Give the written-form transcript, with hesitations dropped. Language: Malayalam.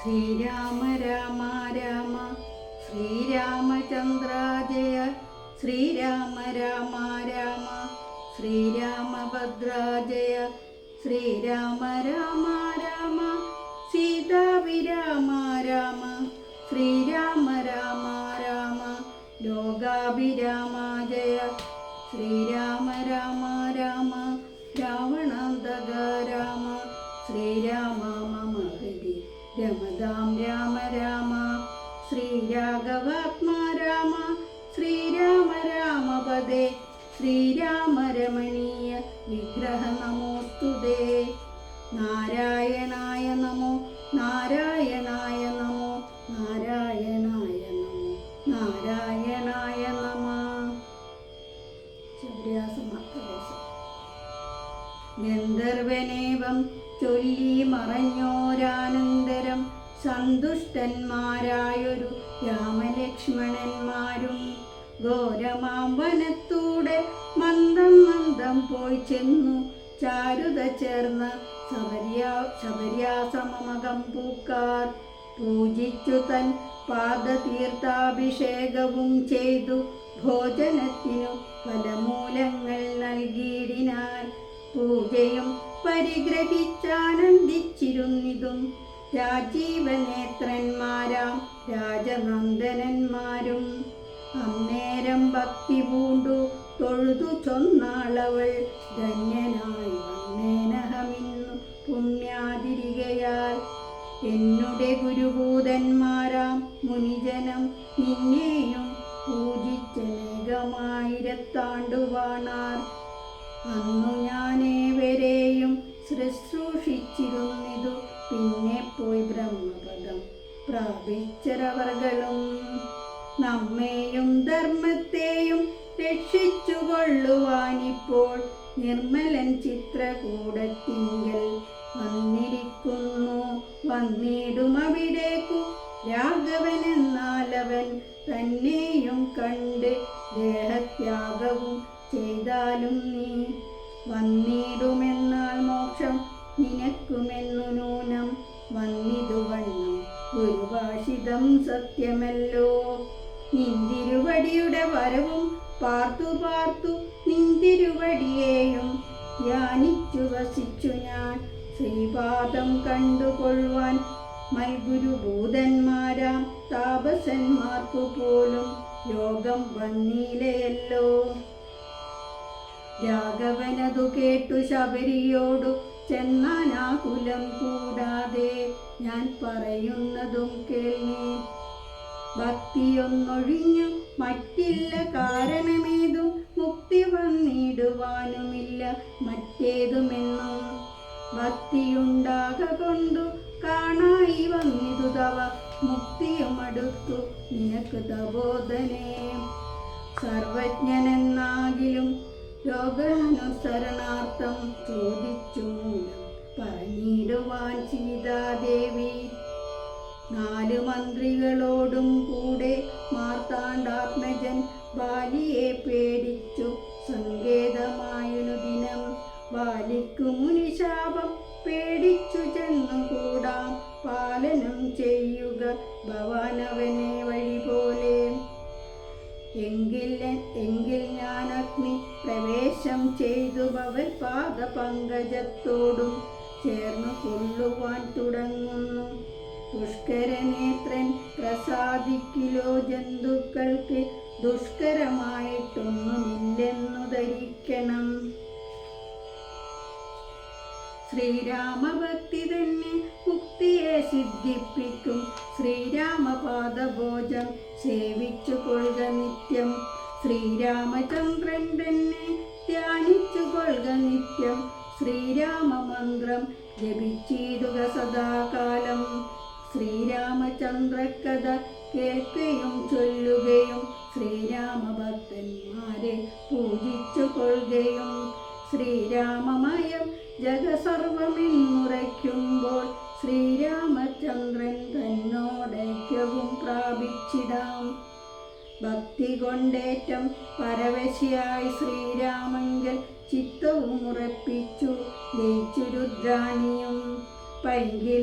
ശ്രീരാമ രാമ രാമ ശ്രീരാമചന്ദ്ര ജയ ശ്രീരാമ രാമ രാമ ശ്രീരാമഭദ്ര ജയ ശ്രീരാമ രാമ രാമ സീതാഭിരാമ രാമ ശ്രീരാമ രാമ രാമ ലോകാഭിരാമ ജയ ശ്രീരാമ രാമ രാമ രാവണാന്തക രാമ ശ്രീരാമ മമ ഹൃദി രമതാം രാമ രാമ ശ്രീരാഘവാത്മാ രാമ ശ്രീരാമ രാമപദേ ശ്രീരാമ രമണീയ വിഗ്രഹ നമോസ്തുതേ. നാരായണായ നമോ നാരായണായ നമോ നാരായണായ നമോ നാരായണായ നമ. ഗന്ധർവനേവം ചൊല്ലി മറഞ്ഞോരാനന്തരം സന്തുഷ്ടന്മാരായൊരു രാമലക്ഷ്മണന്മാരും ഘോരമാം വനത്തൂടെ മന്ദം മന്ദം പോയി ചെന്നു ചാരുത ചേർന്ന ശബര്യാസമകം പൂക്കാർ പൂജിച്ചു തൻ പാദതീർത്ഥാഭിഷേകവും ചെയ്തു ഭോജനത്തിനു ഫലമൂലങ്ങൾ നൽകിയിടിനാൽ പൂജയും പരിഗ്രഹിച്ചാനന്ദിച്ചിരുന്നിതും രാജീവനേത്രന്മാരാം രാജനന്ദനന്മാരും. അന്നേരം ഭക്തി പൂണ്ടു തൊഴുതു ചൊന്നാളവൾ ധന്യനായി വന്നേനഹമിന്നു പുണ്യാതിരികയാൽ. എന്നുടെ ഗുരുഭൂതന്മാരാം മുനിജനം നിന്നെയും പൂജിച്ചനേകമായിരത്താണ്ടുവാണാർ. അന്നു ഞാനേവരെയും ശുശ്രൂഷിച്ചിരുന്നിതു പിന്നെ പോയി ബ്രഹ്മപദം പ്രാപിച്ചരവർകളും. നമ്മെയും ധർമ്മത്തെയും രക്ഷിച്ചു കൊള്ളുവാനിപ്പോൾ നിർമ്മലൻ ചിത്രകൂടത്തിങ്കൽ വന്നിരിക്കുന്നു. വന്നിടുമവിടേക്കു രാഘവനെന്നാലവൻ തന്നെയും കണ്ട് ദേഹത്യാഗവും ചെയ്താലും നീ വന്നിടുമെന്നാൽ മോക്ഷം നിനക്കുമെന്നു നൂനം വന്നിതുവണ്ണം ഗുരുഭാഷിതം സത്യമല്ലോ. നിന്തിരുവടിയുടെ വരവും പാർത്തു പാർത്തു നിന്തിരുവടിയെയും ധ്യാനിച്ചു വസിച്ചു ഞാൻ ശ്രീപാദം കണ്ടുകൊള്ളുവാൻ മൽഗുരുഭൂതന്മാരാം താപസന്മാർക്കു പോലും യോഗം വന്നീലയല്ലോ. രാഘവനതു കേട്ടു ശബരിയോടു ചെന്നാനാകുലം കൂടാതെ ഞാൻ പറയുന്നതും കേൾനീ. ഭക്തിയൊന്നൊഴിഞ്ഞു മറ്റില്ല കാരണമേതും മുക്തി വന്നിടുവാനുമില്ല മറ്റേതുമെന്നും. ഭക്തിയുണ്ടാക കൊണ്ടു കാണായി വന്നിതു തവ മുക്തിയുമടുത്തു നിനക്ക് തപോധനേ. സർവജ്ഞനെന്നാകിലും യോഗാനുസരണാർത്ഥം ചോദിച്ചു മൂലം പറഞ്ഞിടുവാൻ സീതാദേവി. 4 മന്ത്രികളോടും കൂടെ മാർത്താണ്ഡാത്മജൻ ബാലിയെ പേടിച്ചു സങ്കേതമായുനു ദിനം. ബാലിക്കു മുനിശാപം പേടിച്ചു ചെന്നുകൂടാം പാലനം ചെയ്യുക ഭവാനവനെ വഴി പോലെ. എങ്കിൽ ഞാൻ അഗ്നി പ്രവേശം ചെയ്തു ഭവൻ പാദപങ്കജത്തോടും ചേർന്നു കൊള്ളുവാൻ തുടങ്ങുന്നു. പുഷ്കരനേത്രൻ പ്രസാദിക്കിലോ ജന്തുക്കൾക്ക് ദുഷ്കരമായിട്ടൊന്നുമില്ലെന്നു ധരിക്കണം. ശ്രീരാമഭക്തി തന്നെ മുക്തിയെ സിദ്ധിപ്പിക്കും. ശ്രീരാമപാദഭോജം സേവിച്ചു കൊള്ളുക നിത്യം. ശ്രീരാമചന്ദ്രൻ തന്നെ ധ്യാനിച്ചു കൊള്ളുക നിത്യം. ശ്രീരാമമന്ത്രം ജപിച്ചിടുക സദാകാലം. ശ്രീരാമചന്ദ്രകഥ കേൾക്കുകയും ചൊല്ലുകയും ശ്രീരാമഭക്തന്മാരെ പൂജിച്ചു കൊള്ളുകയും. ശ്രീരാമമയം ജഗസർവമെന്നുറയ്ക്കുമ്പോൾ ശ്രീരാമചന്ദ്രൻ തന്നോടൈക്യവും പ്രാപിച്ചിടാം. ഭക്തി കൊണ്ടേറ്റം പരവശിയായി ശ്രീരാമങ്കൽ ചിത്തവും ഉറപ്പിച്ചു ലയിച്ചു രുദ്രാണിയും പൈങ്കിളി